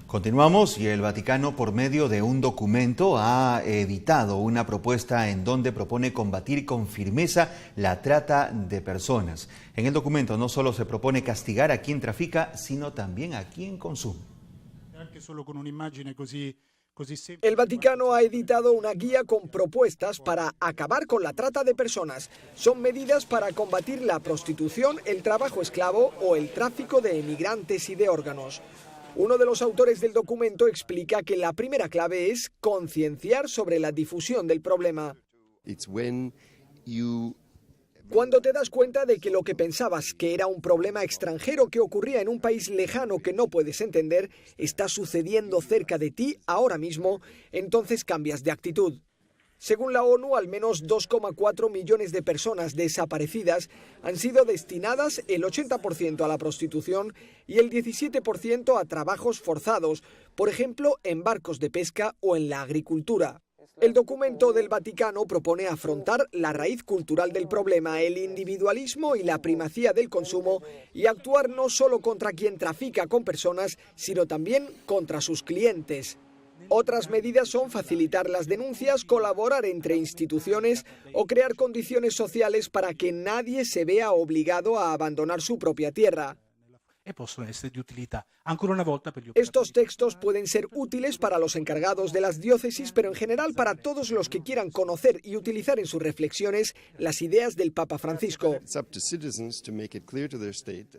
Continuamos y el Vaticano, por medio de un documento, ha editado una propuesta en donde propone combatir con firmeza la trata de personas. En el documento no solo se propone castigar a quien trafica, sino también a quien consume. El Vaticano ha editado una guía con propuestas para acabar con la trata de personas. Son medidas para combatir la prostitución, el trabajo esclavo o el tráfico de emigrantes y de órganos. Uno de los autores del documento explica que la primera clave es concienciar sobre la difusión del problema. Cuando te das cuenta de que lo que pensabas que era un problema extranjero que ocurría en un país lejano que no puedes entender, está sucediendo cerca de ti ahora mismo, entonces cambias de actitud. Según la ONU, al menos 2,4 millones de personas desaparecidas han sido destinadas el 80% a la prostitución y el 17% a trabajos forzados, por ejemplo, en barcos de pesca o en la agricultura. El documento del Vaticano propone afrontar la raíz cultural del problema, el individualismo y la primacía del consumo, y actuar no solo contra quien trafica con personas, sino también contra sus clientes. Otras medidas son facilitar las denuncias, colaborar entre instituciones o crear condiciones sociales para que nadie se vea obligado a abandonar su propia tierra. Estos textos pueden ser útiles para los encargados de las diócesis, pero en general para todos los que quieran conocer y utilizar en sus reflexiones las ideas del Papa Francisco.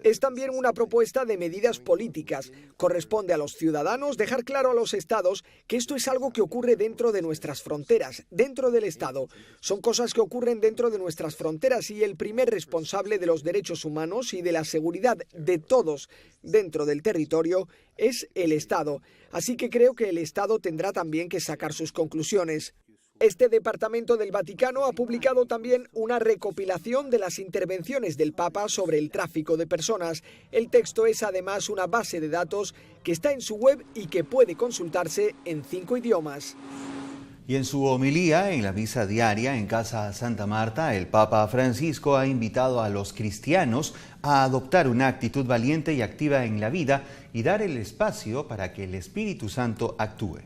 Es también una propuesta de medidas políticas. Corresponde a los ciudadanos dejar claro a los estados que esto es algo que ocurre dentro de nuestras fronteras, dentro del Estado. Son cosas que ocurren dentro de nuestras fronteras y el primer responsable de los derechos humanos y de la seguridad de todos dentro del territorio es el Estado. Así que creo que el Estado tendrá también que sacar sus conclusiones. Este departamento del Vaticano ha publicado también una recopilación de las intervenciones del Papa sobre el tráfico de personas. El texto es además una base de datos que está en su web y que puede consultarse en 5 idiomas. Y en su homilía en la misa diaria en Casa Santa Marta, el Papa Francisco ha invitado a los cristianos a adoptar una actitud valiente y activa en la vida y dar el espacio para que el Espíritu Santo actúe.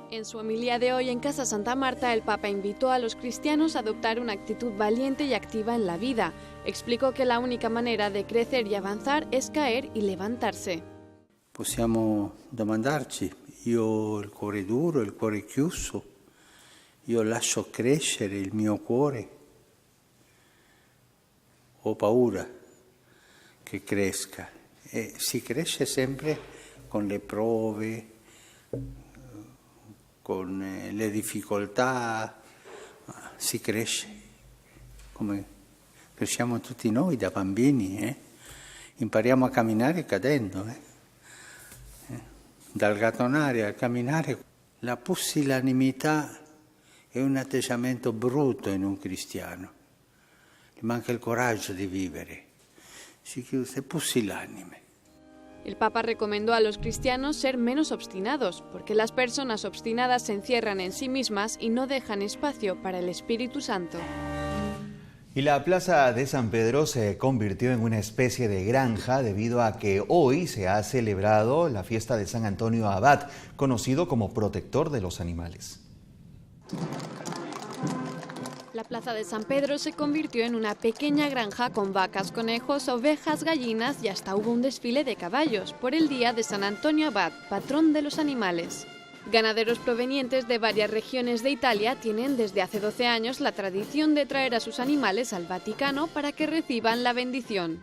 En su homilía de hoy en Casa Santa Marta, el Papa invitó a los cristianos a adoptar una actitud valiente y activa en la vida. Explicó que la única manera de crecer y avanzar es caer y levantarse. Possiamo domandarci, io ho il cuore duro, il cuore chiuso, io lascio crescere il mio cuore, ho paura che cresca, e si cresce sempre con le prove, con le difficoltà, si cresce come cresciamo tutti noi da bambini, impariamo a camminare cadendo, dal gattonare al camminare. La pusilanimità è un atteggiamento brutto in un cristiano, gli manca il coraggio di vivere, si chiude pusilanime. El Papa recomendó a los cristianos ser menos obstinados, porque las personas obstinadas se encierran en sí mismas y no dejan espacio para el Espíritu Santo. Y la Plaza de San Pedro se convirtió en una especie de granja debido a que hoy se ha celebrado la fiesta de San Antonio Abad, conocido como protector de los animales. La Plaza de San Pedro se convirtió en una pequeña granja con vacas, conejos, ovejas, gallinas y hasta hubo un desfile de caballos por el día de San Antonio Abad, patrón de los animales. Ganaderos provenientes de varias regiones de Italia tienen desde hace 12 años la tradición de traer a sus animales al Vaticano para que reciban la bendición.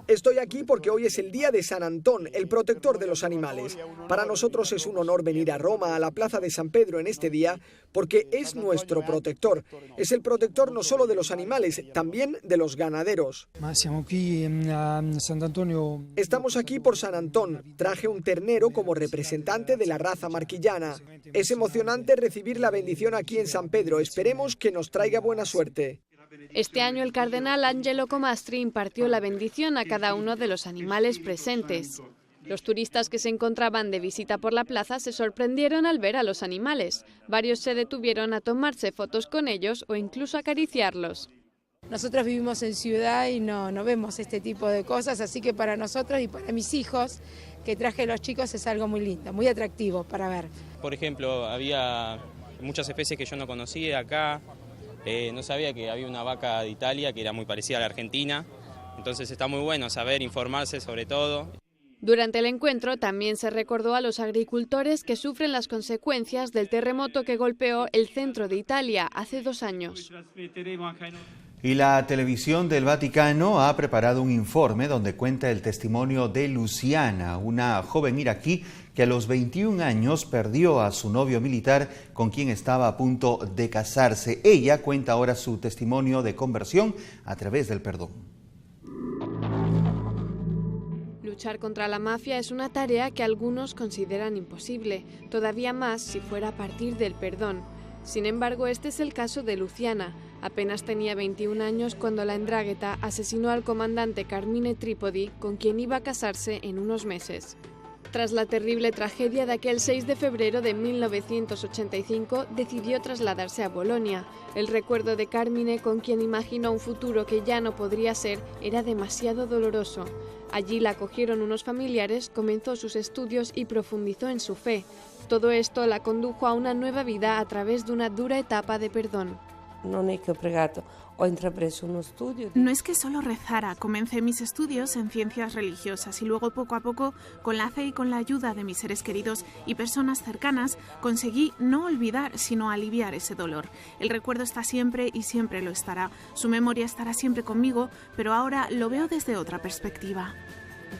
Estoy aquí porque hoy es el día de San Antón, el protector de los animales. Para nosotros es un honor venir a Roma, a la Plaza de San Pedro en este día, porque es nuestro protector. Es el protector no solo de los animales, también de los ganaderos. Estamos aquí por San Antón. Traje un ternero como representante de la raza marquillana. Es emocionante recibir la bendición aquí en San Pedro. Esperemos que nos traiga buena suerte. Este año el cardenal Angelo Comastri impartió la bendición a cada uno de los animales presentes. Los turistas que se encontraban de visita por la plaza se sorprendieron al ver a los animales. Varios se detuvieron a tomarse fotos con ellos o incluso acariciarlos. Nosotros vivimos en ciudad y no vemos este tipo de cosas, así que para nosotros y para mis hijos, que traje a los chicos, es algo muy lindo, muy atractivo para ver. Por ejemplo, había muchas especies que yo no conocía acá, no sabía que había una vaca de Italia que era muy parecida a la argentina, entonces está muy bueno saber, informarse sobre todo. Durante el encuentro también se recordó a los agricultores que sufren las consecuencias del terremoto que golpeó el centro de Italia hace 2 años. Y la televisión del Vaticano ha preparado un informe donde cuenta el testimonio de Luciana, una joven iraquí que a los 21 años perdió a su novio militar con quien estaba a punto de casarse. Ella cuenta ahora su testimonio de conversión a través del perdón. Luchar contra la mafia es una tarea que algunos consideran imposible, todavía más si fuera a partir del perdón. Sin embargo, este es el caso de Luciana. Apenas tenía 21 años cuando la 'ndrangheta asesinó al comandante Carmine Tripodi, con quien iba a casarse en unos meses. Tras la terrible tragedia de aquel 6 de febrero de 1985, decidió trasladarse a Bolonia. El recuerdo de Carmine, con quien imaginó un futuro que ya no podría ser, era demasiado doloroso. Allí la acogieron unos familiares, comenzó sus estudios y profundizó en su fe. Todo esto la condujo a una nueva vida a través de una dura etapa de perdón. No es que he pregato, ho intrapreso un estudio. No es que solo rezara, comencé mis estudios en ciencias religiosas y luego poco a poco, con la fe y con la ayuda de mis seres queridos y personas cercanas, conseguí no olvidar, sino aliviar ese dolor. El recuerdo está siempre y siempre lo estará. Su memoria estará siempre conmigo, pero ahora lo veo desde otra perspectiva.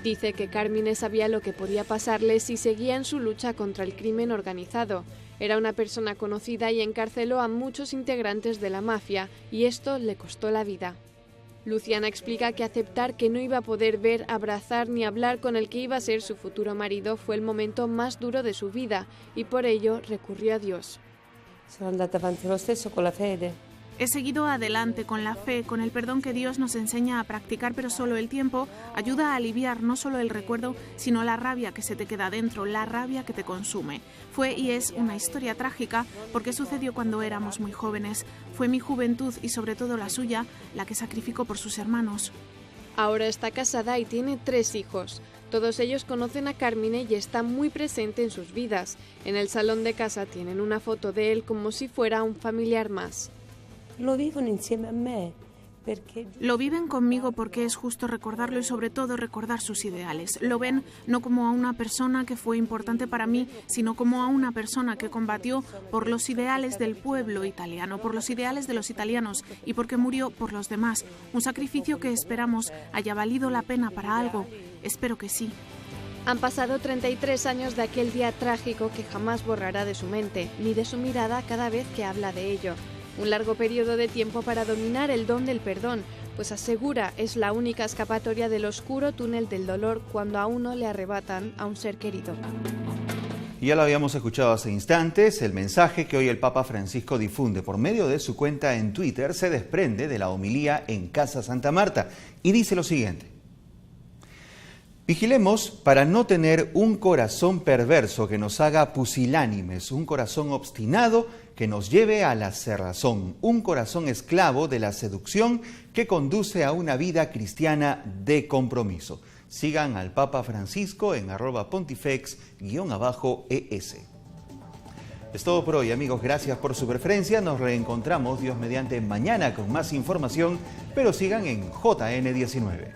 Dice que Carmine sabía lo que podía pasarle si seguía en su lucha contra el crimen organizado. Era una persona conocida y encarceló a muchos integrantes de la mafia, y esto le costó la vida. Luciana explica que aceptar que no iba a poder ver, abrazar ni hablar con el que iba a ser su futuro marido fue el momento más duro de su vida, y por ello recurrió a Dios. Sono andata avanti lo stesso con la fede. He seguido adelante con la fe, con el perdón que Dios nos enseña a practicar, pero solo el tiempo ayuda a aliviar no solo el recuerdo, sino la rabia que se te queda dentro, la rabia que te consume. Fue y es una historia trágica porque sucedió cuando éramos muy jóvenes. Fue mi juventud y sobre todo la suya la que sacrificó por sus hermanos. Ahora está casada y tiene 3 hijos. Todos ellos conocen a Carmine y está muy presente en sus vidas. En el salón de casa tienen una foto de él como si fuera un familiar más. Lo vivono insieme a me. Lo viven conmigo porque es justo recordarlo y sobre todo recordar sus ideales. Lo ven no como a una persona que fue importante para mí, sino como a una persona que combatió por los ideales del pueblo italiano, por los ideales de los italianos y porque murió por los demás. Un sacrificio que esperamos haya valido la pena para algo. Espero que sí. Han pasado 33 años de aquel día trágico que jamás borrará de su mente, ni de su mirada cada vez que habla de ello. Un largo periodo de tiempo para dominar el don del perdón, pues asegura es la única escapatoria del oscuro túnel del dolor cuando a uno le arrebatan a un ser querido. Ya lo habíamos escuchado hace instantes, el mensaje que hoy el Papa Francisco difunde por medio de su cuenta en Twitter se desprende de la homilía en Casa Santa Marta y dice lo siguiente: vigilemos para no tener un corazón perverso que nos haga pusilánimes, un corazón obstinado que nos lleve a la cerrazón, un corazón esclavo de la seducción que conduce a una vida cristiana de compromiso. Sigan al Papa Francisco en @pontifex_ES. Es todo por hoy, amigos. Gracias por su preferencia. Nos reencontramos, Dios mediante, mañana con más información, pero sigan en JN19.